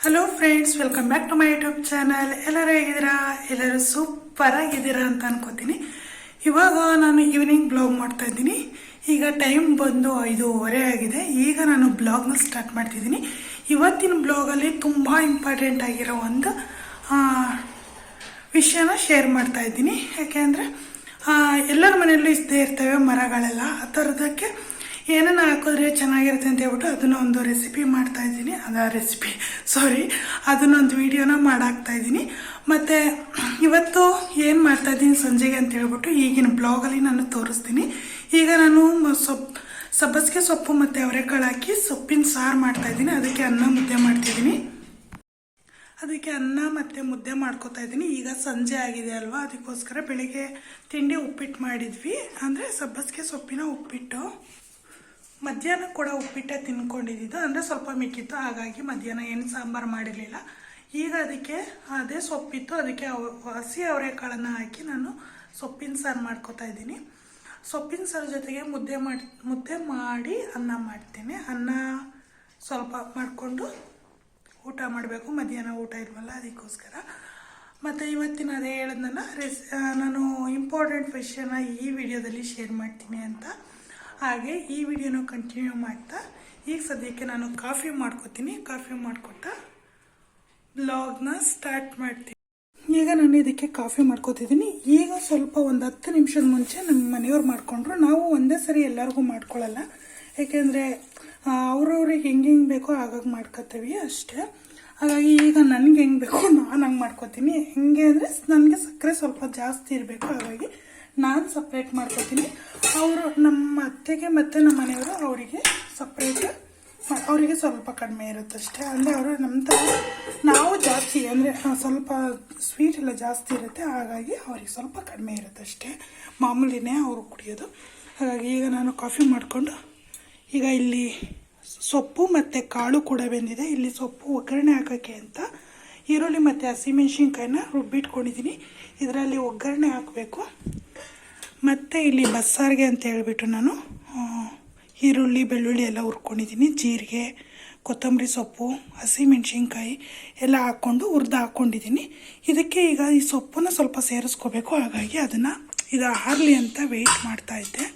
Hello friends, welcome back to my YouTube channel. ಎಲ್ಲರೂ ಹೇಗಿದ್ದೀರಾ? ಎಲ್ಲರೂ ಸೂಪರ್ ಆಗಿದ್ದೀರಾ ಅಂತ ಅನ್ಕೋತೀನಿ. ಇವಾಗ ನಾನು ಈವ್ನಿಂಗ್ ಬ್ಲಾಗ್ ಮಾಡ್ತಾ ಇದ್ದೀನಿ. ಈಗ ಟೈಮ್ ಬಂದು 5:30 ಆಗಿದೆ. ಈಗ ನಾನು ಬ್ಲಾಗ್ನ ಸ್ಟಾರ್ಟ್ ಮಾಡ್ತಿದ್ದೀನಿ. ಇವತ್ತಿನ ಬ್ಲಾಗಲ್ಲಿ ತುಂಬ ಇಂಪಾರ್ಟೆಂಟ್ ಆಗಿರೋ ಒಂದು ವಿಷಯನ ಶೇರ್ ಮಾಡ್ತಾ ಇದ್ದೀನಿ. ಯಾಕೆಂದರೆ ಎಲ್ಲರ ಮನೆಯಲ್ಲೂ ಇದ್ದೇ ಇರ್ತವೆ ಮರಗಳೆಲ್ಲ. ಆ ಥರದಕ್ಕೆ ಏನನ್ನ ಹಾಕಿದ್ರೆ ಚೆನ್ನಾಗಿರುತ್ತೆ ಅಂತ ಹೇಳ್ಬಿಟ್ಟು ಅದನ್ನ ಒಂದು ರೆಸಿಪಿ ಮಾಡ್ತಾ ಇದ್ದೀನಿ. ಅದನ್ನೊಂದು ವಿಡಿಯೋನ ಮಾಡಾಕ್ತಾ ಇದ್ದೀನಿ. ಮತ್ತು ಇವತ್ತು ಏನು ಮಾಡ್ತಾ ಇದ್ದೀನಿ ಸಂಜೆಗೆ ಅಂತ ಹೇಳ್ಬಿಟ್ಟು ಈಗಿನ ಬ್ಲಾಗಲ್ಲಿ ನಾನು ತೋರಿಸ್ತೀನಿ. ಈಗ ನಾನು ಸಬ್ಬಸಿಗೆ ಸೊಪ್ಪು ಮತ್ತು ಅವರೆಕಾಳು ಹಾಕಿ ಸೊಪ್ಪಿನ ಸಾರು ಮಾಡ್ತಾ ಇದ್ದೀನಿ. ಅದಕ್ಕೆ ಅನ್ನ ಮುದ್ದೆ ಮಾಡ್ತಿದ್ದೀನಿ. ಅದಕ್ಕೆ ಅನ್ನ ಮತ್ತು ಮುದ್ದೆ ಮಾಡ್ಕೋತಾ ಇದ್ದೀನಿ. ಈಗ ಸಂಜೆ ಆಗಿದೆ ಅಲ್ವಾ, ಅದಕ್ಕೋಸ್ಕರ ಬೆಳಿಗ್ಗೆ ತಿಂಡಿ ಉಪ್ಪಿಟ್ಟು ಮಾಡಿದ್ವಿ. ಅಂದರೆ ಸಬ್ಬಸಿಗೆ ಸೊಪ್ಪಿನ ಉಪ್ಪಿಟ್ಟು. ಮಧ್ಯಾಹ್ನ ಕೂಡ ಉಪ್ಪಿಟ್ಟೆ ತಿನ್ಕೊಂಡಿದ್ದು, ಅಂದರೆ ಸ್ವಲ್ಪ ಮಿಕ್ಕಿತ್ತು. ಹಾಗಾಗಿ ಮಧ್ಯಾಹ್ನ ಏನು ಸಾಂಬಾರು ಮಾಡಿರಲಿಲ್ಲ. ಈಗ ಅದಕ್ಕೆ ಅದೇ ಸೊಪ್ಪಿತ್ತು, ಅದಕ್ಕೆ ಹಸಿ ಅವರೆಕಾಳನ್ನು ಹಾಕಿ ನಾನು ಸೊಪ್ಪಿನ ಸಾರು ಮಾಡ್ಕೋತಾ ಇದ್ದೀನಿ. ಸೊಪ್ಪಿನ ಸಾರು ಜೊತೆಗೆ ಮುದ್ದೆ ಮಾಡಿ ಅನ್ನ ಮಾಡ್ತೀನಿ. ಅನ್ನ ಸ್ವಲ್ಪ ಮಾಡಿಕೊಂಡು ಊಟ ಮಾಡಬೇಕು. ಮಧ್ಯಾಹ್ನ ಊಟ ಇಲ್ವಲ್ಲ, ಅದಕ್ಕೋಸ್ಕರ. ಮತ್ತು ಇವತ್ತಿನ ಅದೇ ಹೇಳಿದ್ನಲ್ಲ, ನಾನು ಇಂಪಾರ್ಟೆಂಟ್ ವಿಷಯನ ಈ ವಿಡಿಯೋದಲ್ಲಿ ಶೇರ್ ಮಾಡ್ತೀನಿ ಅಂತ. ಹಾಗೆ ಈ ವಿಡಿಯೋನ ಕಂಟಿನ್ಯೂ ಮಾಡ್ತಾ ಈಗ ಸದ್ಯಕ್ಕೆ ನಾನು ಕಾಫಿ ಮಾಡ್ಕೋತೀನಿ. ಕಾಫಿ ಮಾಡಿಕೊಟ್ಟ ಬ್ಲಾಗ್ನ ಸ್ಟಾರ್ಟ್ ಮಾಡ್ತೀನಿ. ಈಗ ನಾನು ಇದಕ್ಕೆ ಕಾಫಿ ಮಾಡ್ಕೋತಿದ್ದೀನಿ. ಈಗ ಸ್ವಲ್ಪ ಒಂದು 10 ನಿಮಿಷದ ಮುಂಚೆ ನಮ್ಮ ಮನೆಯವ್ರು ಮಾಡಿಕೊಂಡ್ರು. ನಾವು ಒಂದೇ ಸರಿ ಎಲ್ಲರಿಗೂ ಮಾಡ್ಕೊಳ್ಳಲ್ಲ, ಏಕೆಂದರೆ ಅವ್ರವ್ರಿಗೆ ಹೆಂಗೆ ಬೇಕೋ ಹಾಗಾಗಿ ಮಾಡ್ಕೋತೀವಿ ಅಷ್ಟೇ. ಹಾಗಾಗಿ ಈಗ ನನಗೆ ಹೆಂಗೆ ಬೇಕೋ ನಾನು ಹಂಗೆ ಮಾಡ್ಕೋತೀನಿ. ಹೆಂಗೆ ಅಂದರೆ ನನಗೆ ಸಕ್ಕರೆ ಸ್ವಲ್ಪ ಜಾಸ್ತಿ ಇರಬೇಕು, ಹಾಗಾಗಿ ನಾನು ಸಪ್ರೇಟ್ ಮಾಡ್ಕೋತೀನಿ. ಅವರು ನಮ್ಮ ಅತ್ತೆಗೆ ಮತ್ತು ನಮ್ಮ ಮನೆಯವರು ಅವರಿಗೆ ಸಪ್ರೇಟ್, ಅವರಿಗೆ ಸ್ವಲ್ಪ ಕಡಿಮೆ ಇರುತ್ತಷ್ಟೇ. ಅಂದರೆ ಅವರು ನಮ್ಮ ಥರ ನಾವು ಜಾಸ್ತಿ, ಅಂದರೆ ಸ್ವಲ್ಪ ಸ್ವೀಟ್ ಎಲ್ಲ ಜಾಸ್ತಿ ಇರುತ್ತೆ, ಹಾಗಾಗಿ ಅವ್ರಿಗೆ ಸ್ವಲ್ಪ ಕಡಿಮೆ ಇರುತ್ತಷ್ಟೇ. ಮಾಮೂಲಿನೇ ಅವರು ಕುಡಿಯೋದು. ಹಾಗಾಗಿ ಈಗ ನಾನು ಕಾಫಿ ಮಾಡಿಕೊಂಡು ಈಗ ಇಲ್ಲಿ ಸೊಪ್ಪು ಮತ್ತು ಕಾಳು ಕೂಡ ಬೆಂದಿದೆ. ಇಲ್ಲಿ ಸೊಪ್ಪು ಒಗ್ಗರಣೆ ಹಾಕೋಕ್ಕೆ ಅಂತ ಈರುಳ್ಳಿ ಮತ್ತು ಹಸಿಮೆಣ್ಸಿನ್ಕಾಯಿನ ರುಬ್ಬಿಟ್ಕೊಂಡಿದ್ದೀನಿ. ಇದರಲ್ಲಿ ಒಗ್ಗರಣೆ ಹಾಕಬೇಕು. ಮತ್ತು ಇಲ್ಲಿ ಬಸ್ಸಾರಿಗೆ ಅಂತ ಹೇಳ್ಬಿಟ್ಟು ನಾನು ಈರುಳ್ಳಿ ಬೆಳ್ಳುಳ್ಳಿ ಎಲ್ಲ ಹುರ್ಕೊಂಡಿದ್ದೀನಿ. ಜೀರಿಗೆ, ಕೊತ್ತಂಬರಿ ಸೊಪ್ಪು, ಹಸಿಮೆಣ್ಸಿನ್ಕಾಯಿ ಎಲ್ಲ ಹಾಕ್ಕೊಂಡು ಹುರಿದು ಹಾಕ್ಕೊಂಡಿದ್ದೀನಿ. ಇದಕ್ಕೆ ಈಗ ಈ ಸೊಪ್ಪನ್ನು ಸ್ವಲ್ಪ ಸೇರಿಸ್ಕೋಬೇಕು. ಹಾಗಾಗಿ ಅದನ್ನು ಇದು ಆರಲಿ ಅಂತ ವೆಯ್ಟ್ ಮಾಡ್ತಾಯಿದ್ದೆ.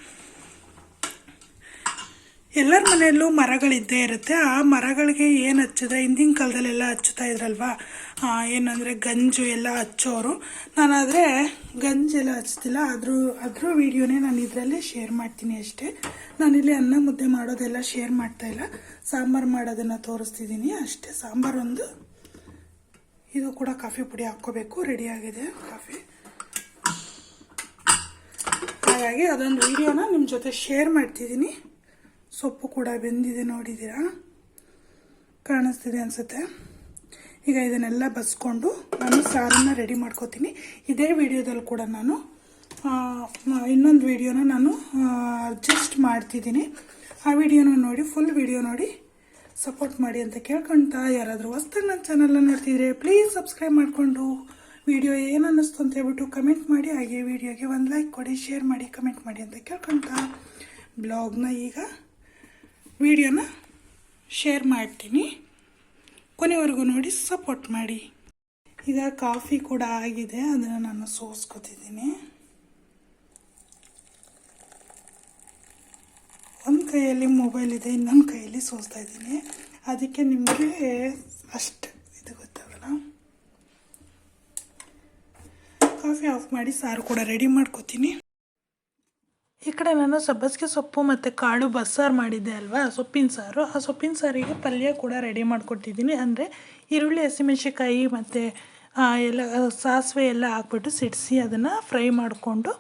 ಎಲ್ಲರ ಮನೆಯಲ್ಲೂ ಮರಗಳಿದ್ದೇ ಇರುತ್ತೆ. ಆ ಮರಗಳಿಗೆ ಏನು ಹಚ್ಚಿದ್ರೆ ಹಿಂದಿನ ಕಾಲದಲ್ಲೆಲ್ಲ ಹಚ್ಚುತ್ತಾ ಇದ್ರಲ್ವಾ, ಏನಂದರೆ ಗಂಜು ಎಲ್ಲ ಹಚ್ಚೋರು. ನಾನಾದರೆ ಗಂಜೆಲ್ಲ ಹಚ್ತಿಲ್ಲ. ಅದ್ರ ವಿಡಿಯೋನೇ ನಾನು ಇದರಲ್ಲೇ ಶೇರ್ ಮಾಡ್ತೀನಿ ಅಷ್ಟೇ. ನಾನಿಲ್ಲಿ ಅನ್ನ ಮುದ್ದೆ ಮಾಡೋದೆಲ್ಲ ಶೇರ್ ಮಾಡ್ತಾಯಿಲ್ಲ, ಸಾಂಬಾರು ಮಾಡೋದನ್ನು ತೋರಿಸ್ತಿದ್ದೀನಿ ಅಷ್ಟೇ. ಸಾಂಬಾರೊಂದು, ಇದು ಕೂಡ ಕಾಫಿ ಪುಡಿ ಹಾಕ್ಕೋಬೇಕು. ರೆಡಿಯಾಗಿದೆ ಕಾಫಿ. ಹಾಗಾಗಿ ಅದೊಂದು ವಿಡಿಯೋನ ನಿಮ್ಮ ಜೊತೆ ಶೇರ್ ಮಾಡ್ತಿದ್ದೀನಿ. ಸೊಪ್ಪು ಕೂಡ ಬೆಂದಿದೆ, ನೋಡಿದ್ದೀರಾ, ಕಾಣಿಸ್ತಿದೆ ಅನಿಸುತ್ತೆ. ಈಗ ಇದನ್ನೆಲ್ಲ ಬಸ್ಕೊಂಡು ನಾನು ಸಾರನ್ನು ರೆಡಿ ಮಾಡ್ಕೋತೀನಿ. ಇದೇ ವಿಡಿಯೋದಲ್ಲಿ ಕೂಡ ನಾನು ಇನ್ನೊಂದು ವಿಡಿಯೋನ ನಾನು ಅಡ್ಜಸ್ಟ್ ಮಾಡ್ತಿದ್ದೀನಿ. ಆ ವಿಡಿಯೋನ ನೋಡಿ, ಫುಲ್ ವಿಡಿಯೋ ನೋಡಿ ಸಪೋರ್ಟ್ ಮಾಡಿ ಅಂತ ಕೇಳ್ಕೊಳ್ತಾ, ಯಾರಾದರೂ ಹೊಸ್ದಾಗಿ ನನ್ನ ಚಾನಲ್ನ ನೋಡ್ತಿದ್ರೆ ಪ್ಲೀಸ್ ಸಬ್ಸ್ಕ್ರೈಬ್ ಮಾಡಿಕೊಂಡು ವಿಡಿಯೋ ಏನು ಅನ್ನಿಸ್ತು ಅಂತ ಹೇಳ್ಬಿಟ್ಟು ಕಮೆಂಟ್ ಮಾಡಿ. ಹಾಗೆ ವಿಡಿಯೋಗೆ ಒಂದು ಲೈಕ್ ಕೊಡಿ, ಶೇರ್ ಮಾಡಿ, ಕಮೆಂಟ್ ಮಾಡಿ ಅಂತ ಕೇಳ್ಕೊಳ್ತಾ ಬ್ಲಾಗ್ನ ಈಗ ವಿಡಿಯೋನ ಶೇರ್ ಮಾಡ್ತೀನಿ. ಕೊನೆವರೆಗೂ ನೋಡಿ ಸಪೋರ್ಟ್ ಮಾಡಿ. ಈಗ ಕಾಫಿ ಕೂಡ ಆಗಿದೆ, ಅದನ್ನು ನಾನು ಸೋಸ್ಕೊತಿದ್ದೀನಿ. ಒಂದು ಕೈಯಲ್ಲಿ ಮೊಬೈಲ್ ಇದೆ, ಇನ್ನೊಂದು ಕೈಯಲ್ಲಿ ಸೋಸ್ತಾ ಇದ್ದೀನಿ. ಅದಕ್ಕೆ ನಿಮಗೆ ಅಷ್ಟು ಇದು ಗೊತ್ತಾಗಲ್ಲ. ಕಾಫಿ ಆಫ್ ಮಾಡಿ ಸಾರು ಕೂಡ ರೆಡಿ ಮಾಡ್ಕೋತೀನಿ. ಈ ಕಡೆ ನಾನು ಸಬ್ಬಸಿಗೆ ಸೊಪ್ಪು ಮತ್ತು ಕಾಳು ಬಸ್ಸಾರು ಮಾಡಿದ್ದೆ ಅಲ್ವಾ, ಸೊಪ್ಪಿನ ಸಾರು. ಆ ಸೊಪ್ಪಿನ ಸಾರಿಗೆ ಪಲ್ಯ ಕೂಡ ರೆಡಿ ಮಾಡಿಕೊಟ್ಟಿದ್ದೀನಿ. ಅಂದರೆ ಈರುಳ್ಳಿ, ಹಸಿಮೆಣ್ಸಿನ್ಕಾಯಿ ಮತ್ತು ಎಲ್ಲ ಸಾಸಿವೆ ಎಲ್ಲ ಹಾಕ್ಬಿಟ್ಟು ಸಿಡಿಸಿ ಅದನ್ನು ಫ್ರೈ ಮಾಡಿಕೊಂಡು,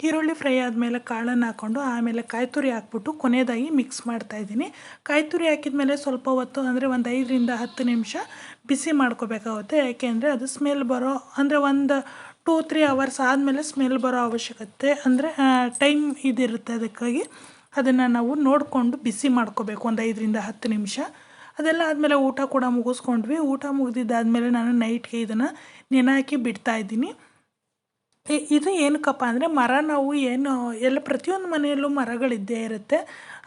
ಈರುಳ್ಳಿ ಫ್ರೈ ಆದಮೇಲೆ ಕಾಳನ್ನು ಹಾಕ್ಕೊಂಡು ಆಮೇಲೆ ಕಾಯಿ ತುರಿ ಹಾಕ್ಬಿಟ್ಟು ಕೊನೆಯದಾಗಿ ಮಿಕ್ಸ್ ಮಾಡ್ತಾಯಿದ್ದೀನಿ. ಕಾಯಿ ತುರಿ ಹಾಕಿದ ಸ್ವಲ್ಪ ಹೊತ್ತು, ಅಂದರೆ ಒಂದು 5 ರಿಂದ 10 ನಿಮಿಷ ಬಿಸಿ ಮಾಡ್ಕೋಬೇಕಾಗುತ್ತೆ. ಯಾಕೆಂದರೆ ಅದು ಸ್ಮೆಲ್ ಬರೋ, ಅಂದರೆ ಒಂದು 2-3 ಅವರ್ಸ್ ಆದಮೇಲೆ ಸ್ಮೆಲ್ ಬರೋ ಅವಶ್ಯಕತೆ, ಅಂದರೆ ಟೈಮ್ ಇದಿರುತ್ತೆ. ಅದಕ್ಕಾಗಿ ಅದನ್ನು ನಾವು ನೋಡಿಕೊಂಡು ಬಿಸಿ ಮಾಡ್ಕೋಬೇಕು ಒಂದು 5 ರಿಂದ 10 ನಿಮಿಷ. ಅದೆಲ್ಲ ಆದಮೇಲೆ ಊಟ ಕೂಡ ಮುಗಿಸ್ಕೊಂಡ್ವಿ. ಊಟ ಮುಗಿದಿದ್ದಾದಮೇಲೆ ನಾನು ನೈಟ್ಗೆ ಇದನ್ನು ನೆನೆ ಬಿಡ್ತಾಯಿದ್ದೀನಿ. ಇದು ಏನಕ್ಕಪ್ಪ ಅಂದರೆ ಮರ, ನಾವು ಏನು ಎಲ್ಲ ಪ್ರತಿಯೊಂದು ಮನೆಯಲ್ಲೂ ಮರಗಳಿದ್ದೇ ಇರುತ್ತೆ,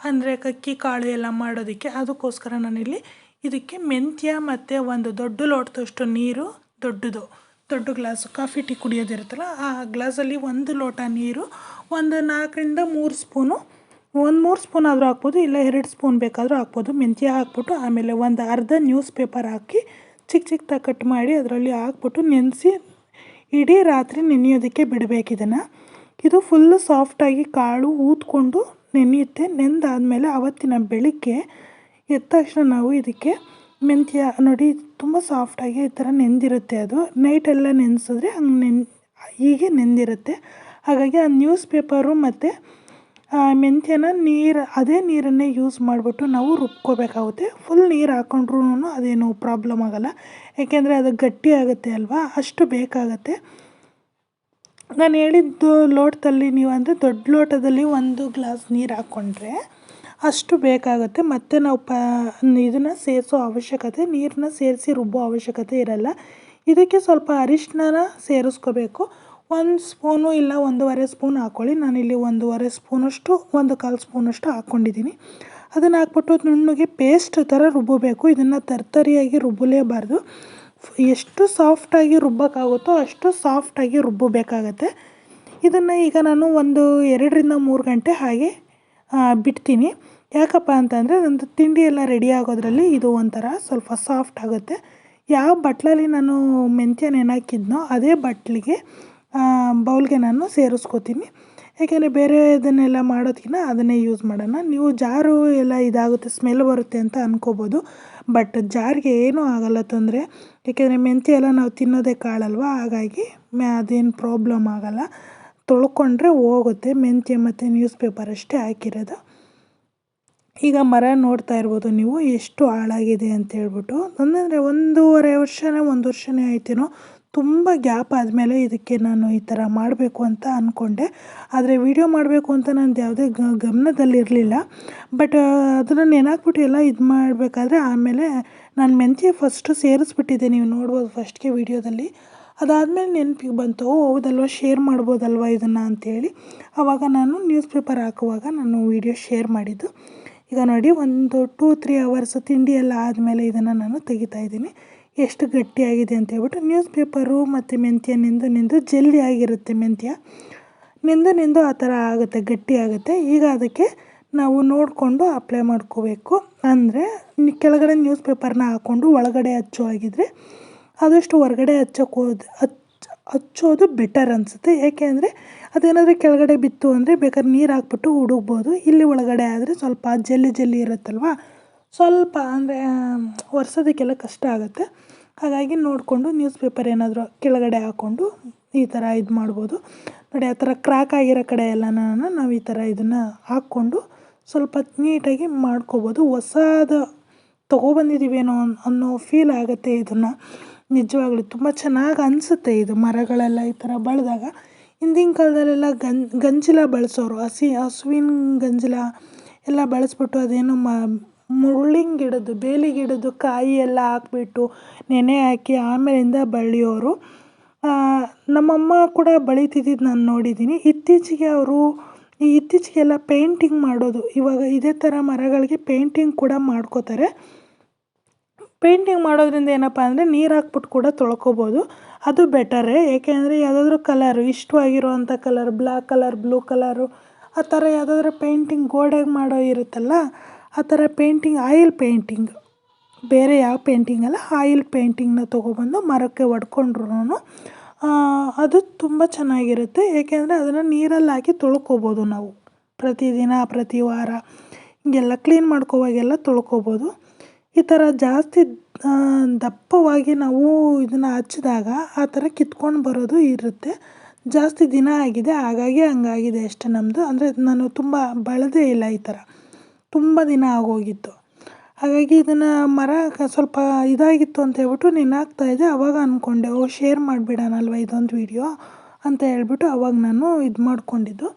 ಅಂದರೆ ಅಕ್ಕಿ ಕಾಳು ಎಲ್ಲ ಮಾಡೋದಕ್ಕೆ. ಅದಕ್ಕೋಸ್ಕರ ನಾನಿಲ್ಲಿ ಇದಕ್ಕೆ ಮೆಂತ್ಯ ಮತ್ತು ಒಂದು ದೊಡ್ಡ ಲೋಟದಷ್ಟು ನೀರು, ದೊಡ್ಡ ಗ್ಲಾಸು ಕಾಫಿ ಟೀ ಕುಡಿಯೋದಿರುತ್ತಲ್ಲ ಆ ಗ್ಲಾಸಲ್ಲಿ 1 ಲೋಟ ನೀರು, ಒಂದು 4ರಿಂದ 3 ಸ್ಪೂನು, 3 ಸ್ಪೂನ್ ಆದರೂ ಹಾಕ್ಬೋದು, ಇಲ್ಲ 2 ಸ್ಪೂನ್ ಬೇಕಾದರೂ ಹಾಕ್ಬೋದು. ಮೆಂತ್ಯ ಹಾಕ್ಬಿಟ್ಟು ಆಮೇಲೆ ಒಂದು ಅರ್ಧ ನ್ಯೂಸ್ ಪೇಪರ್ ಹಾಕಿ ಚಿಕ್ಕದಾಗಿ ಕಟ್ ಮಾಡಿ ಅದರಲ್ಲಿ ಹಾಕ್ಬಿಟ್ಟು ನೆನೆಸಿ ಇಡೀ ರಾತ್ರಿ ನೆನೆಯೋದಕ್ಕೆ ಬಿಡಬೇಕು ಇದನ್ನು. ಇದು ಫುಲ್ಲು ಸಾಫ್ಟಾಗಿ ಕಾಳು ಊದ್ಕೊಂಡು ನೆನೆಯುತ್ತೆ. ನೆಂದಾದಮೇಲೆ ಆವತ್ತಿನ ಬೆಳಿಗ್ಗೆ ಎದ್ದ ತಕ್ಷಣ ನಾವು ಇದಕ್ಕೆ ಮೆಂತ್ಯ ನೋಡಿ ತುಂಬ ಸಾಫ್ಟಾಗಿ ಈ ಥರ ನೆಂದಿರುತ್ತೆ. ಅದು ನೈಟೆಲ್ಲ ನೆನೆಸಿದ್ರೆ ಹೀಗೆ ನೆಂದಿರುತ್ತೆ. ಹಾಗಾಗಿ ಆ ನ್ಯೂಸ್ ಪೇಪರು ಮತ್ತು ಮೆಂತ್ಯನ ಅದೇ ನೀರನ್ನೇ ಯೂಸ್ ಮಾಡಿಬಿಟ್ಟು ನಾವು ರುಬ್ಕೋಬೇಕಾಗುತ್ತೆ. ಫುಲ್ ನೀರು ಹಾಕ್ಕೊಂಡ್ರೂ ಅದೇನು ಪ್ರಾಬ್ಲಮ್ ಆಗೋಲ್ಲ, ಯಾಕೆಂದರೆ ಅದು ಗಟ್ಟಿ ಆಗುತ್ತೆ ಅಲ್ವಾ, ಅಷ್ಟು ಬೇಕಾಗತ್ತೆ. ನಾನು ಹೇಳಿದ್ದು ಲೋಟದಲ್ಲಿ ನೀವು ಅಂದರೆ ದೊಡ್ಡ ಲೋಟದಲ್ಲಿ 1 ಗ್ಲಾಸ್ ನೀರು ಹಾಕ್ಕೊಂಡ್ರೆ ಅಷ್ಟು ಬೇಕಾಗುತ್ತೆ. ಮತ್ತು ನಾವು ಇದನ್ನು ಸೇರಿಸೋ ಅವಶ್ಯಕತೆ, ನೀರನ್ನ ಸೇರಿಸಿ ರುಬ್ಬೋ ಅವಶ್ಯಕತೆ ಇರಲ್ಲ. ಇದಕ್ಕೆ ಸ್ವಲ್ಪ ಅರಿಶಿನ ಸೇರಿಸ್ಕೋಬೇಕು. 1 ಸ್ಪೂನು ಇಲ್ಲ 1.5 ಸ್ಪೂನ್ ಹಾಕ್ಕೊಳ್ಳಿ. ನಾನಿಲ್ಲಿ 1.5 ಸ್ಪೂನಷ್ಟು 1/4 ಸ್ಪೂನಷ್ಟು ಹಾಕ್ಕೊಂಡಿದ್ದೀನಿ. ಅದನ್ನು ಹಾಕ್ಬಿಟ್ಟು ನುಣ್ಣಗೆ ಪೇಸ್ಟ್ ಥರ ರುಬ್ಬಬೇಕು. ಇದನ್ನು ತರ್ತರಿಯಾಗಿ ರುಬ್ಬಲೇಬಾರ್ದು. ಎಷ್ಟು ಸಾಫ್ಟಾಗಿ ರುಬ್ಬೋಕ್ಕಾಗುತ್ತೋ ಅಷ್ಟು ಸಾಫ್ಟಾಗಿ ರುಬ್ಬಬೇಕಾಗತ್ತೆ. ಇದನ್ನು ಈಗ ನಾನು 2ರಿಂದ 3 ಗಂಟೆ ಹಾಗೆ ಬಿಡ್ತೀನಿ. ಯಾಕಪ್ಪ ಅಂತಂದರೆ ನಂದು ತಿಂಡಿ ಎಲ್ಲ ರೆಡಿ ಆಗೋದ್ರಲ್ಲಿ ಇದು ಒಂಥರ ಸ್ವಲ್ಪ ಸಾಫ್ಟ್ ಆಗುತ್ತೆ. ಯಾವ ಬಟ್ಲಲ್ಲಿ ನಾನು ಮೆಂತ್ಯ ನೆನೆಹಾಕಿದ್ನೋ ಅದೇ ಬೌಲ್ಗೆ ನಾನು ಸೇರಿಸ್ಕೋತೀನಿ. ಯಾಕೆಂದರೆ ಬೇರೆ ಇದನ್ನೆಲ್ಲ ಮಾಡೋದಕ್ಕಿಂತ ಅದನ್ನೇ ಯೂಸ್ ಮಾಡೋಣ. ನೀವು ಜಾರು ಎಲ್ಲ ಇದಾಗುತ್ತೆ, ಸ್ಮೆಲ್ ಬರುತ್ತೆ ಅಂತ ಅನ್ಕೋಬೋದು, ಬಟ್ ಜಾರಿಗೆ ಏನೂ ಆಗೋಲ್ಲ ತೊಂದರೆ. ಯಾಕೆಂದರೆ ಮೆಂತ್ಯ ಎಲ್ಲ ನಾವು ತಿನ್ನೋದೇ ಕಾಳಲ್ವ, ಹಾಗಾಗಿ ಅದೇನು ಪ್ರಾಬ್ಲಮ್ ಆಗೋಲ್ಲ. ತೊಳ್ಕೊಂಡ್ರೆ ಹೋಗುತ್ತೆ. ಮೆಂತ್ಯ ಮತ್ತು ನ್ಯೂಸ್ ಪೇಪರ್ ಅಷ್ಟೇ ಹಾಕಿರೋದು. ಈಗ ಮರ ನೋಡ್ತಾ ಇರ್ಬೋದು ನೀವು ಎಷ್ಟು ಹಾಳಾಗಿದೆ ಅಂತ ಹೇಳ್ಬಿಟ್ಟು. ಅಂದರೆ 1 ವರ್ಷನೇ ಆಯ್ತೇನೋ, ತುಂಬ ಗ್ಯಾಪ್ ಆದಮೇಲೆ ಇದಕ್ಕೆ ನಾನು ಈ ಥರ ಮಾಡಬೇಕು ಅಂತ ಅಂದ್ಕೊಂಡೆ. ಆದರೆ ವಿಡಿಯೋ ಮಾಡಬೇಕು ಅಂತ ನಂದು ಯಾವುದೇ ಗಮನದಲ್ಲಿರಲಿಲ್ಲ. ಬಟ್ ಅದನ್ನು ನೆನೆಹಾಕ್ಬಿಟ್ಟು ಎಲ್ಲ ಇದು ಮಾಡಬೇಕಾದ್ರೆ ಆಮೇಲೆ ನಾನು ಮೆಂತ್ಯ ಫಸ್ಟು ಸೇರಿಸ್ಬಿಟ್ಟಿದ್ದೆ, ನೀವು ನೋಡ್ಬೋದು ಫಸ್ಟ್ಗೆ ವಿಡಿಯೋದಲ್ಲಿ. ಅದಾದಮೇಲೆ ನೆನಪಿಗೆ ಬಂತು, ಹೌದಲ್ವ ಶೇರ್ ಮಾಡ್ಬೋದಲ್ವ ಇದನ್ನು ಅಂಥೇಳಿ. ಆವಾಗ ನಾನು ನ್ಯೂಸ್ ಪೇಪರ್ ಹಾಕುವಾಗ ನಾನು ವಿಡಿಯೋ ಶೇರ್ ಮಾಡಿದ್ದು. ಈಗ ನೋಡಿ 2-3 ಅವರ್ಸ್ ತಿಂಡಿ ಎಲ್ಲ ಆದಮೇಲೆ ಇದನ್ನು ನಾನು ತೆಗಿತಾಯಿದ್ದೀನಿ. ಎಷ್ಟು ಗಟ್ಟಿಯಾಗಿದೆ ಅಂತ ಹೇಳ್ಬಿಟ್ಟು. ನ್ಯೂಸ್ ಪೇಪರು ಮತ್ತು ಮೆಂತ್ಯ ನೆಂದು ಜಲ್ದಿ ಆಗಿರುತ್ತೆ. ಮೆಂತ್ಯ ನೆಂದು ಆ ಥರ ಆಗುತ್ತೆ, ಗಟ್ಟಿ ಆಗುತ್ತೆ. ಈಗ ಅದಕ್ಕೆ ನಾವು ನೋಡಿಕೊಂಡು ಅಪ್ಲೈ ಮಾಡ್ಕೋಬೇಕು. ಅಂದರೆ ಕೆಳಗಡೆ ನ್ಯೂಸ್ ಪೇಪರ್ನ ಹಾಕ್ಕೊಂಡು ಒಳಗಡೆ ಹಚ್ಚೋವಾಗಿದ್ದರೆ ಆದಷ್ಟು ಹೊರಗಡೆ ಹಚ್ಚೋದು ಬೆಟರ್ ಅನಿಸುತ್ತೆ. ಏಕೆ ಅಂದರೆ ಅದೇನಾದರೂ ಕೆಳಗಡೆ ಬಿತ್ತು ಅಂದರೆ ಬೇಕಾದ್ರೆ ನೀರು ಹಾಕ್ಬಿಟ್ಟು ಹುಡುಕ್ಬೋದು. ಇಲ್ಲಿ ಒಳಗಡೆ ಆದರೆ ಸ್ವಲ್ಪ ಜಲ್ಲಿ ಇರುತ್ತಲ್ವ, ಸ್ವಲ್ಪ ಅಂದರೆ ಒರೆಸೋದಕ್ಕೆಲ್ಲ ಕಷ್ಟ ಆಗುತ್ತೆ. ಹಾಗಾಗಿ ನೋಡಿಕೊಂಡು ನ್ಯೂಸ್ ಪೇಪರ್ ಏನಾದರೂ ಕೆಳಗಡೆ ಹಾಕ್ಕೊಂಡು ಈ ಥರ ಇದು ಮಾಡ್ಬೋದು. ನೋಡಿ ಆ ಥರ ಕ್ರ್ಯಾಕ್ ಆಗಿರೋ ಕಡೆ ಎಲ್ಲ ನಾವು ಈ ಥರ ಇದನ್ನು ಹಾಕ್ಕೊಂಡು ಸ್ವಲ್ಪ ನೀಟಾಗಿ ಮಾಡ್ಕೋಬೋದು. ಹೊಸದು ತೊಗೊಬಂದಿದ್ದೀವೇನೋ ಅನ್ನೋ ಫೀಲ್ ಆಗುತ್ತೆ. ಇದನ್ನು ನಿಜವಾಗ್ಲೂ ತುಂಬ ಚೆನ್ನಾಗಿ ಅನಿಸುತ್ತೆ. ಇದು ಮರಗಳೆಲ್ಲ ಈ ಥರ ಬೆಳೆದಾಗ. ಹಿಂದಿನ ಕಾಲದಲ್ಲೆಲ್ಲ ಗಂಜಲ ಬಳಸೋರು, ಹಸುವಿನ ಗಂಜಲ ಎಲ್ಲ ಬಳಸ್ಬಿಟ್ಟು ಅದೇನು ಮುಳ್ಳಿನ ಗಿಡದ್ದು, ಬೇಲಿ ಗಿಡದ್ದು ಕಾಯಿ ಎಲ್ಲ ಹಾಕ್ಬಿಟ್ಟು ನೆನೆ ಹಾಕಿ ಆಮೇಲಿಂದ ಬೆಳೆಯೋರು. ನಮ್ಮಮ್ಮ ಕೂಡ ಬೆಳೀತಿದ್ದಿದ್ದು ನಾನು ನೋಡಿದ್ದೀನಿ. ಇತ್ತೀಚೆಗೆಲ್ಲ ಪೇಂಟಿಂಗ್ ಮಾಡೋದು, ಇವಾಗ ಇದೇ ಥರ ಮರಗಳಿಗೆ ಪೇಂಟಿಂಗ್ ಕೂಡ ಮಾಡ್ಕೋತಾರೆ. ಪೇಂಟಿಂಗ್ ಮಾಡೋದ್ರಿಂದ ಏನಪ್ಪ ಅಂದರೆ ನೀರು ಹಾಕ್ಬಿಟ್ಟು ಕೂಡ ತೊಳ್ಕೊಬೋದು, ಅದು ಬೆಟರೇ. ಏಕೆಂದರೆ ಯಾವುದಾದ್ರೂ ಕಲರು ಇಷ್ಟವಾಗಿರುವಂಥ colour, black colour, blue colour, ಆ ಥರ ಯಾವುದಾದ್ರೂ ಪೇಂಟಿಂಗ್ ಗೋಡೆಗೆ ಮಾಡೋ ಇರುತ್ತಲ್ಲ, ಆ ಥರ ಪೇಂಟಿಂಗ್, ಆಯಿಲ್ ಪೇಂಟಿಂಗ್, ಬೇರೆ ಯಾವ ಪೇಂಟಿಂಗ್ ಅಲ್ಲ, ಆಯಿಲ್ ಪೇಂಟಿಂಗ್ನ ತೊಗೊಬಂದು ಮರಕ್ಕೆ ಹೊಡ್ಕೊಂಡ್ರು ಅದು ತುಂಬ ಚೆನ್ನಾಗಿರುತ್ತೆ. ಏಕೆಂದರೆ ಅದನ್ನು ನೀರಲ್ಲಿ ಹಾಕಿ ತೊಳ್ಕೊಬೋದು ನಾವು ಪ್ರತಿದಿನ, ಪ್ರತಿ ವಾರ ಹಿಂಗೆಲ್ಲ ಕ್ಲೀನ್ ಮಾಡ್ಕೋವಾಗೆಲ್ಲ ತೊಳ್ಕೊಬೋದು. ಈ ಥರ ಜಾಸ್ತಿ ದಪ್ಪವಾಗಿ ನಾವು ಇದನ್ನು ಹಚ್ಚಿದಾಗ ಆ ಥರ ಕಿತ್ಕೊಂಡು ಬರೋದು ಇರುತ್ತೆ. ಜಾಸ್ತಿ ದಿನ ಆಗಿದೆ, ಹಾಗಾಗಿ ಹಂಗಾಗಿದೆ ಅಷ್ಟೇ ನಮ್ಮದು. ಅಂದರೆ ನಾನು ತುಂಬ ಬಳದೇ ಇಲ್ಲ, ಈ ಥರ ತುಂಬ ದಿನ ಆಗೋಗಿತ್ತು. ಹಾಗಾಗಿ ಇದನ್ನು ಮರ ಸ್ವಲ್ಪ ಇದಾಗಿತ್ತು ಅಂತ ಹೇಳ್ಬಿಟ್ಟು ನೆನೆಹಾಕ್ತಾಯಿದ್ದೆ. ಆವಾಗ ಅಂದ್ಕೊಂಡೆ ಶೇರ್ ಮಾಡಿಬಿಡೋಣಲ್ವ ಇದೊಂದು ವಿಡಿಯೋ ಅಂತ ಹೇಳ್ಬಿಟ್ಟು ಅವಾಗ ನಾನು ಇದು ಮಾಡ್ಕೊಂಡಿದ್ದು.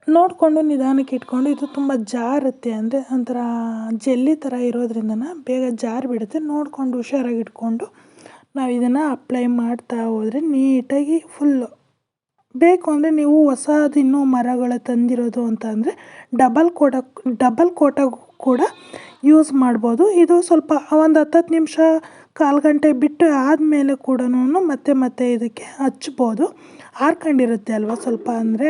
ನೋಡಿಕೊಂಡು ನಿಧಾನಕ್ಕೆ ಇಟ್ಕೊಂಡು, ಇದು ತುಂಬ ಜಾರುತ್ತೆ, ಅಂದರೆ ಒಂಥರ ಜೆಲ್ಲಿ ಥರ ಇರೋದ್ರಿಂದ ಬೇಗ ಬಿಡುತ್ತೆ. ನೋಡಿಕೊಂಡು ಹುಷಾರಾಗಿ ಇಟ್ಕೊಂಡು ನಾವು ಇದನ್ನು ಅಪ್ಲೈ ಮಾಡ್ತಾ ಹೋದರೆ ನೀಟಾಗಿ ಫುಲ್ಲು. ಬೇಕು ಅಂದರೆ ನೀವು ಹೊಸದಿನ್ನೂ ಮರಗಳು ತಂದಿರೋದು ಅಂತ ಅಂದರೆ ಡಬಲ್ ಕೋಟಾಗಿ ಕೂಡ ಯೂಸ್ ಮಾಡ್ಬೋದು. ಇದು ಸ್ವಲ್ಪ ಒಂದು 10 ನಿಮಿಷ ಕಾಲು ಗಂಟೆ ಬಿಟ್ಟು ಆದಮೇಲೆ ಕೂಡ ಮತ್ತೆ ಮತ್ತೆ ಇದಕ್ಕೆ ಹಚ್ಬೋದು. ಆರ್ಕೊಂಡಿರುತ್ತೆ ಅಲ್ವ ಸ್ವಲ್ಪ, ಅಂದರೆ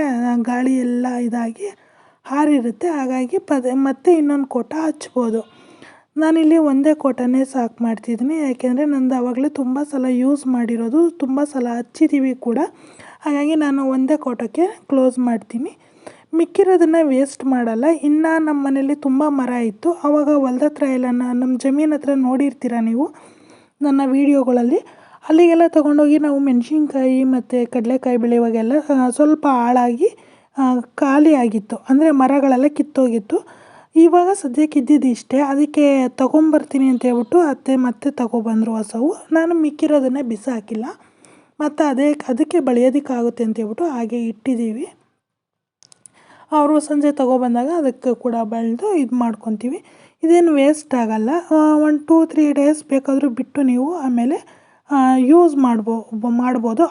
ಗಾಳಿ ಎಲ್ಲ ಇದಾಗಿ ಹಾರಿರುತ್ತೆ, ಹಾಗಾಗಿ ಮತ್ತೆ ಇನ್ನೊಂದು ಕೋಟ ಹಚ್ಬೋದು. ನಾನಿಲ್ಲಿ ಒಂದೇ ಕೋಟನೇ ಸಾಕು ಮಾಡ್ತಿದ್ದೀನಿ, ಯಾಕೆಂದರೆ ನಂದು ಆವಾಗಲೇ ತುಂಬ ಸಲ ಯೂಸ್ ಮಾಡಿರೋದು, ತುಂಬ ಸಲ ಹಚ್ಚಿದ್ದೀವಿ ಕೂಡ, ಹಾಗಾಗಿ ನಾನು ಒಂದೇ ಕೋಟಕ್ಕೆ ಕ್ಲೋಸ್ ಮಾಡ್ತೀನಿ. ಮಿಕ್ಕಿರೋದನ್ನು ವೇಸ್ಟ್ ಮಾಡಲ್ಲ. ಇನ್ನು ನಮ್ಮ ಮನೇಲಿ ತುಂಬ ಮರ ಇತ್ತು, ಆವಾಗ ಹೊಲ್ದ ಹತ್ರ ಎಲ್ಲ ನಮ್ಮ ಜಮೀನ್ ಹತ್ರ ನೋಡಿರ್ತೀರ ನೀವು ನನ್ನ ವೀಡಿಯೋಗಳಲ್ಲಿ, ಅಲ್ಲಿಗೆಲ್ಲ ತೊಗೊಂಡೋಗಿ ನಾವು ಮೆಣಸಿನ್ಕಾಯಿ ಮತ್ತು ಕಡಲೆಕಾಯಿ ಬೆಳೆಯುವಾಗೆಲ್ಲ ಸ್ವಲ್ಪ ಹಾಳಾಗಿ ಖಾಲಿ ಆಗಿತ್ತು, ಅಂದರೆ ಮರಗಳೆಲ್ಲ ಕಿತ್ತೋಗಿತ್ತು. ಇವಾಗ ಸದ್ಯಕ್ಕೆ ಇದ್ದಿದ್ದು ಇಷ್ಟೇ, ಅದಕ್ಕೆ ತೊಗೊಂಬರ್ತೀನಿ ಅಂತ ಹೇಳ್ಬಿಟ್ಟು ಅತ್ತೆ ಮತ್ತೆ ತೊಗೊಬಂದರು ಹೊಸವು. ನಾನು ಮಿಕ್ಕಿರೋದನ್ನೇ ಬಿಸಾಕಿಲ್ಲ, ಮತ್ತು ಅದಕ್ಕೆ ಬೆಳೆಯೋದಕ್ಕಾಗುತ್ತೆ ಅಂತ ಹೇಳ್ಬಿಟ್ಟು ಹಾಗೆ ಇಟ್ಟಿದ್ದೀವಿ. ಅವರು ಸಂಜೆ ತೊಗೊಬಂದಾಗ ಅದಕ್ಕೆ ಕೂಡ ಬೆಳೆದು ಇದು ಮಾಡ್ಕೊತೀವಿ. ಇದೇನು ವೇಸ್ಟ್ ಆಗೋಲ್ಲ. 1-2-3 ಡೇಸ್ ಬೇಕಾದರೂ ಬಿಟ್ಟು ನೀವು ಆಮೇಲೆ ಯೂಸ್ ಮಾಡ್ಬೋದು.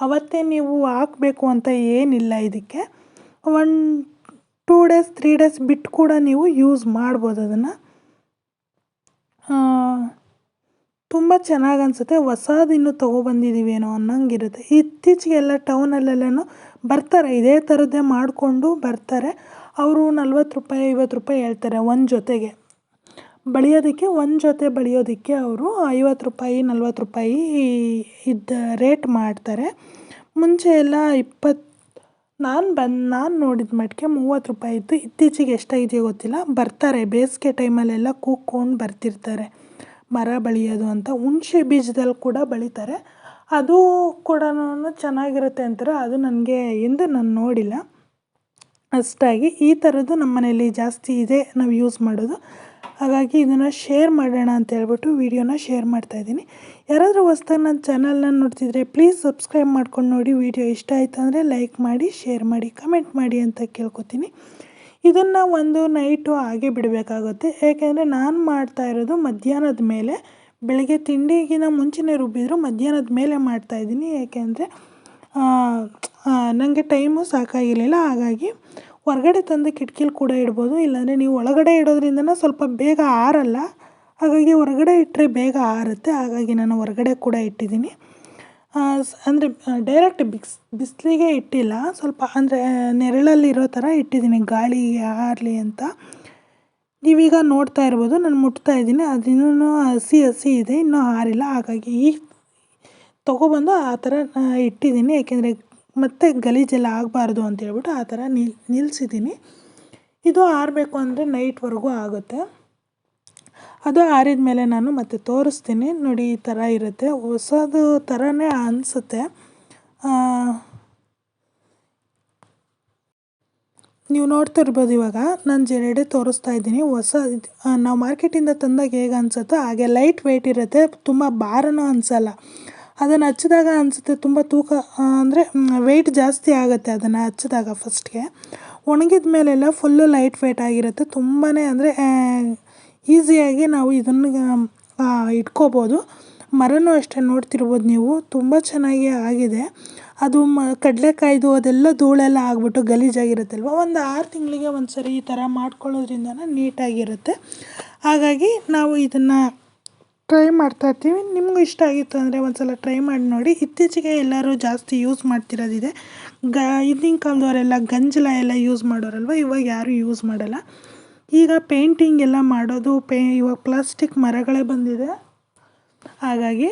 ಅವತ್ತೇ ನೀವು ಹಾಕಬೇಕು ಅಂತ ಏನಿಲ್ಲ. ಇದಕ್ಕೆ 1-2 ಡೇಸ್ 3 ಡೇಸ್ ಬಿಟ್ಟು ಕೂಡ ನೀವು ಯೂಸ್ ಮಾಡ್ಬೋದು ಅದನ್ನು. ತುಂಬ ಚೆನ್ನಾಗಿ ಅನಿಸುತ್ತೆ. ಹೊಸದು ಇನ್ನೂ ತೊಗೊಬಂದಿದ್ದೀವೇನೋ ಅನ್ನೋಂಗಿರುತ್ತೆ. ಇತ್ತೀಚೆಗೆಲ್ಲ ಟೌನಲ್ಲೆಲ್ಲನೂ ಬರ್ತಾರೆ, ಇದೇ ಥರದ್ದೇ ಮಾಡಿಕೊಂಡು ಬರ್ತಾರೆ. ಅವರು 40 ರೂಪಾಯಿ 50 ರೂಪಾಯಿ ಹೇಳ್ತಾರೆ ಒಂದು ಜೊತೆಗೆ ಬೆಳೆಯೋದಕ್ಕೆ. ಒಂದು ಜೊತೆ ಬೆಳೆಯೋದಕ್ಕೆ ಅವರು 50 ರೂಪಾಯಿ 40 ರೂಪಾಯಿ ರೇಟ್ ಮಾಡ್ತಾರೆ. ಮುಂಚೆ ಎಲ್ಲ 20, ನಾನು ನೋಡಿದ ಮಟ್ಟಿಗೆ 30 ರೂಪಾಯಿ ಇತ್ತು. ಇತ್ತೀಚೆಗೆ ಎಷ್ಟಾಗಿದೆಯೋ ಗೊತ್ತಿಲ್ಲ. ಬರ್ತಾರೆ ಬೇಸಿಗೆ ಟೈಮಲ್ಲೆಲ್ಲ ಕೂತ್ಕೊಂಡು ಬರ್ತಿರ್ತಾರೆ ಮರ ಬೆಳೆಯೋದು ಅಂತ. ಹುಣಸೆ ಬೀಜದಲ್ಲಿ ಕೂಡ ಬೆಳೀತಾರೆ, ಅದು ಕೂಡ ಚೆನ್ನಾಗಿರುತ್ತೆ ಅಂತಾರೆ. ಅದು ನನಗೆ ಎಂದು ನಾನು ನೋಡಿಲ್ಲ ಅಷ್ಟಾಗಿ. ಈ ಥರದ್ದು ನಮ್ಮ ಮನೇಲಿ ಜಾಸ್ತಿ ಇದೆ ನಾವು ಯೂಸ್ ಮಾಡೋದು, ಹಾಗಾಗಿ ಇದನ್ನು ಶೇರ್ ಮಾಡೋಣ ಅಂತ ಹೇಳ್ಬಿಟ್ಟು ವೀಡಿಯೋನ ಶೇರ್ ಮಾಡ್ತಾಯಿದ್ದೀನಿ. ಯಾರಾದರೂ ಹೊಸ್ದಾಗಿ ನನ್ನ ಚಾನಲ್ನ ನೋಡ್ತಿದ್ರೆ ಪ್ಲೀಸ್ ಸಬ್ಸ್ಕ್ರೈಬ್ ಮಾಡ್ಕೊಂಡು ನೋಡಿ. ವೀಡಿಯೋ ಇಷ್ಟ ಆಯಿತು ಅಂದರೆ ಲೈಕ್ ಮಾಡಿ, ಶೇರ್ ಮಾಡಿ, ಕಮೆಂಟ್ ಮಾಡಿ ಅಂತ ಕೇಳ್ಕೊತೀನಿ. ಇದನ್ನು ಒಂದು ನೈಟು ಹಾಗೆ ಬಿಡಬೇಕಾಗುತ್ತೆ, ಏಕೆಂದರೆ ನಾನು ಮಾಡ್ತಾ ಇರೋದು ಮಧ್ಯಾಹ್ನದ ಮೇಲೆ. ಬೆಳಗ್ಗೆ ತಿಂಡಿಗಿನ ಮುಂಚೆನೇ ರುಬ್ಬಿದ್ರು, ಮಧ್ಯಾಹ್ನದ ಮೇಲೆ ಮಾಡ್ತಾಯಿದ್ದೀನಿ. ಏಕೆಂದರೆ ನನಗೆ ಟೈಮು ಸಾಕಾಗಿರಲಿಲ್ಲ, ಹಾಗಾಗಿ ಹೊರಗಡೆ ತಂದು ಕಿಟಕಿಲಿ ಕೂಡ ಇಡ್ಬೋದು. ಇಲ್ಲಾಂದರೆ ನೀವು ಒಳಗಡೆ ಇಡೋದ್ರಿಂದನೇ ಸ್ವಲ್ಪ ಬೇಗ ಆರಲ್ಲ, ಹಾಗಾಗಿ ಹೊರಗಡೆ ಇಟ್ಟರೆ ಬೇಗ ಆರುತ್ತೆ. ಹಾಗಾಗಿ ನಾನು ಹೊರಗಡೆ ಕೂಡ ಇಟ್ಟಿದ್ದೀನಿ. ಅಂದರೆ ಡೈರೆಕ್ಟ್ ಬಿಸಿಲಿಗೆ ಇಟ್ಟಿಲ್ಲ, ಸ್ವಲ್ಪ ಅಂದರೆ ನೆರಳಲ್ಲಿರೋ ಥರ ಇಟ್ಟಿದ್ದೀನಿ ಗಾಳಿ ಆರಲಿ ಅಂತ. ನೀವೀಗ ನೋಡ್ತಾ ಇರ್ಬೋದು, ನಾನು ಮುಟ್ತಾ ಇದ್ದೀನಿ, ಅದಿನ್ನೂ ಹಸಿ ಇದೆ, ಇನ್ನೂ ಆರಿಲ್ಲ. ಹಾಗಾಗಿ ಈಗ ತೊಗೊಬಂದು ಆ ಥರ ಇಟ್ಟಿದ್ದೀನಿ, ಏಕೆಂದರೆ ಮತ್ತೆ ಗಲೀಜೆಲ್ಲ ಆಗಬಾರ್ದು ಅಂತ ಹೇಳ್ಬಿಟ್ಟು ಆ ಥರ ನಿಲ್ಲಿಸಿದ್ದೀನಿ. ಇದು ಆರಬೇಕು ಅಂದರೆ ನೈಟ್ವರೆಗೂ ಆಗುತ್ತೆ. ಅದು ಆರಿದ ಮೇಲೆ ನಾನು ಮತ್ತೆ ತೋರಿಸ್ತೀನಿ ನೋಡಿ. ಈ ಥರ ಇರುತ್ತೆ, ಹೊಸದು ಥರನೇ ಅನಿಸುತ್ತೆ. ನೀವು ನೋಡ್ತಾ ಇರ್ಬೋದು. ಇವಾಗ ನಾನು ಜರಡೆ ತೋರಿಸ್ತಾ ಇದ್ದೀನಿ. ನಾವು ಮಾರ್ಕೆಟಿಂದ ತಂದಾಗ ಹೇಗೆ ಅನಿಸುತ್ತೋ ಹಾಗೆ ಲೈಟ್ ವೆಯ್ಟ್ ಇರುತ್ತೆ, ತುಂಬ ಭಾರನೂ ಅನಿಸಲ್ಲ. ಅದನ್ನು ಹಚ್ಚಿದಾಗ ಅನಿಸುತ್ತೆ ತುಂಬ ತೂಕ, ಅಂದರೆ ವೆಯ್ಟ್ ಜಾಸ್ತಿ ಆಗುತ್ತೆ ಅದನ್ನು ಹಚ್ಚಿದಾಗ. ಫಸ್ಟ್ಗೆ ಒಣಗಿದ ಮೇಲೆಲ್ಲ ಫುಲ್ಲು ಲೈಟ್ ವೆಯ್ಟ್ ಆಗಿರುತ್ತೆ. ತುಂಬಾ ಅಂದರೆ ಈಸಿಯಾಗಿ ನಾವು ಇದನ್ನು ಇಟ್ಕೋಬೋದು. ಮರನೂ ಅಷ್ಟೇ ನೋಡ್ತಿರ್ಬೋದು ನೀವು, ತುಂಬ ಚೆನ್ನಾಗಿ ಆಗಿದೆ. ಅದು ಕಡಲೆಕಾಯ್ದು ಅದೆಲ್ಲ ಧೂಳೆಲ್ಲ ಆಗಿಬಿಟ್ಟು ಗಲೀಜಾಗಿರುತ್ತಲ್ವ, ಒಂದು 6 ತಿಂಗಳಿಗೆ ಒಂದು ಸರಿ ಈ ಥರ ಮಾಡ್ಕೊಳ್ಳೋದ್ರಿಂದ ನೀಟಾಗಿರುತ್ತೆ. ಹಾಗಾಗಿ ನಾವು ಇದನ್ನು ಟ್ರೈ ಮಾಡ್ತಾಯಿರ್ತೀವಿ. ನಿಮಗೂ ಇಷ್ಟ ಆಗಿತ್ತು ಅಂದರೆ ಒಂದು ಸಲ ಟ್ರೈ ಮಾಡಿ ನೋಡಿ. ಇತ್ತೀಚೆಗೆ ಎಲ್ಲರೂ ಜಾಸ್ತಿ ಯೂಸ್ ಮಾಡ್ತಿರೋದಿದೆ. ಹಿಂದಿನ ಕಾಲದವರೆಲ್ಲ ಗಂಜಲ ಎಲ್ಲ ಯೂಸ್ ಮಾಡೋರಲ್ವ, ಇವಾಗ ಯಾರೂ ಯೂಸ್ ಮಾಡಲ್ಲ. ಈಗ ಪೇಂಟಿಂಗ್ ಎಲ್ಲ ಮಾಡೋದು ಇವಾಗ ಪ್ಲಾಸ್ಟಿಕ್ ಮರಗಳೇ ಬಂದಿದೆ, ಹಾಗಾಗಿ